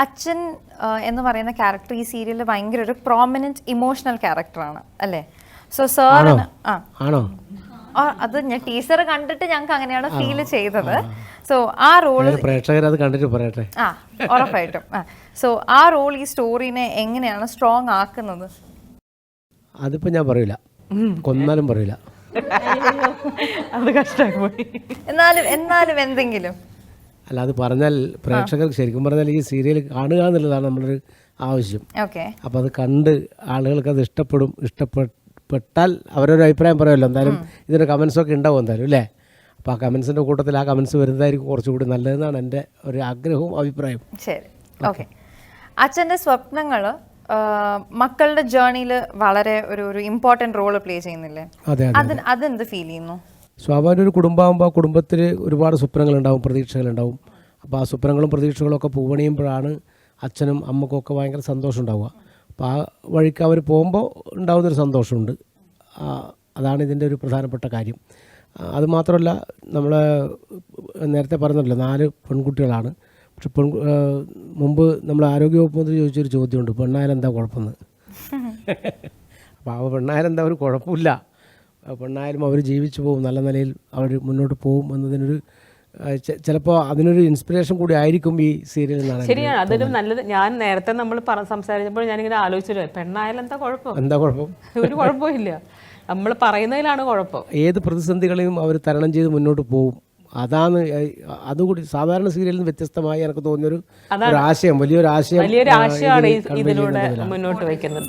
അച്ഛൻ എന്ന് പറയുന്ന ക്യാരക്ടർ ഈ സീരിയലിൽ ഭയങ്കര ഒരു പ്രോമിനന്റ് ഇമോഷണൽ ക്യാരക്ടറാണ് അല്ലേ? സോ സാറിന് ആണോ? അത് ഞാൻ ടീച്ചർ കണ്ടിട്ട് ഞങ്ങൾക്ക് അങ്ങനെയാണ് ഫീൽ ചെയ്തത്. സോ ആ റോള് പ്രേക്ഷകർ അത് കണ്ടിട്ട് പറയട്ടെ. ഉറപ്പായിട്ടും. സോ ആ റോൾ ഈ സ്റ്റോറിനെ എങ്ങനെയാണ് സ്ട്രോങ് ആക്കുന്നത്? അതിപ്പോ ഞാൻ പറയില്ല, കൊന്നാലും പറയില്ല. അത് കഷ്ടമായി പോയി. എന്നാലും എന്തെങ്കിലും അല്ല, അത് പറഞ്ഞാൽ പ്രേക്ഷകർക്ക് ശരിക്കും പറഞ്ഞാൽ ഈ സീരിയൽ കാണുക എന്നുള്ളതാണ് നമ്മളൊരു ആവശ്യം. ഓക്കെ. അപ്പോൾ അത് കണ്ട് ആളുകൾക്ക് അത് ഇഷ്ടപ്പെട്ടാൽ അവരൊരു അഭിപ്രായം പറയുമല്ലോ. എന്തായാലും ഇതിൻ്റെ കമൻസൊക്കെ ഉണ്ടാവും എന്തായാലും അല്ലേ? അപ്പോൾ ആ കമൻസിൻ്റെ കൂട്ടത്തിൽ ആ കമൻസ് വരുന്നതായിരിക്കും കുറച്ചുകൂടി നല്ലതെന്നാണ് എൻ്റെ ഒരു ആഗ്രഹവും അഭിപ്രായവും. ശരി, ഓക്കെ. അച്ഛൻ്റെ സ്വപ്നങ്ങൾ മക്കളുടെ ജേർണിയിൽ വളരെ ഒരു ഇമ്പോർട്ടൻറ്റ് റോള് പ്ലേ ചെയ്യുന്നില്ലേ? അതെന്ത് ഫീൽ ചെയ്യുന്നു? സ്വാഭാവിക ഒരു കുടുംബമാകുമ്പോൾ ആ കുടുംബത്തിൽ ഒരുപാട് സ്വപ്നങ്ങളുണ്ടാവും, പ്രതീക്ഷകളുണ്ടാവും. അപ്പോൾ ആ സ്വപ്നങ്ങളും പ്രതീക്ഷകളും ഒക്കെ പൂവണിയുമ്പോഴാണ് അച്ഛനും അമ്മക്കും ഒക്കെ ഭയങ്കര സന്തോഷം ഉണ്ടാവുക. അപ്പോൾ ആ വഴിക്ക് അവർ പോകുമ്പോൾ ഉണ്ടാകുന്നൊരു സന്തോഷമുണ്ട്. അതാണ് ഇതിൻ്റെ ഒരു പ്രധാനപ്പെട്ട കാര്യം. അതുമാത്രമല്ല, നമ്മൾ നേരത്തെ പറഞ്ഞല്ലോ 4 പെൺകുട്ടികളാണ്. പക്ഷെ മുമ്പ് നമ്മൾ ആരോഗ്യവകുപ്പ് മന്ത്രി ചോദിച്ചൊരു ചോദ്യമുണ്ട്, പെണ്ണായാലെന്താ കുഴപ്പമെന്ന്. അപ്പോൾ ആ പെണ്ണായാലെന്താ ഒരു കുഴപ്പമില്ല, പെണ്ണായാലും അവർ ജീവിച്ചു പോകും, നല്ല നിലയിൽ അവർ മുന്നോട്ട് പോകും എന്നതിനൊരു ചിലപ്പോൾ അതിനൊരു ഇൻസ്പിറേഷൻ കൂടി ആയിരിക്കും ഈ സീരിയൽ എന്നാണ്. ശരിയാണ്, അതൊരു നല്ലത്. ഞാൻ നേരത്തെ നമ്മൾ സംസാരിച്ചപ്പോൾ ഞാനിങ്ങനെ ആലോചിച്ചിട്ട്, പെണ്ണായാലും എന്താ കുഴപ്പം? ഒരു കുഴപ്പമില്ല, നമ്മൾ പറയുന്നതിലാണ് കുഴപ്പം. ഏത് പ്രതിസന്ധികളെയും അവർ തരണം ചെയ്ത് മുന്നോട്ട് പോകും. അതാണ് അതുകൂടി സാധാരണ സീരിയലിൽ നിന്ന് വ്യത്യസ്തമായി എനിക്ക് തോന്നിയൊരു ആശയം, വലിയൊരു ആശയമാണ് ഇതിലൂടെ മുന്നോട്ട് വയ്ക്കുന്നത്.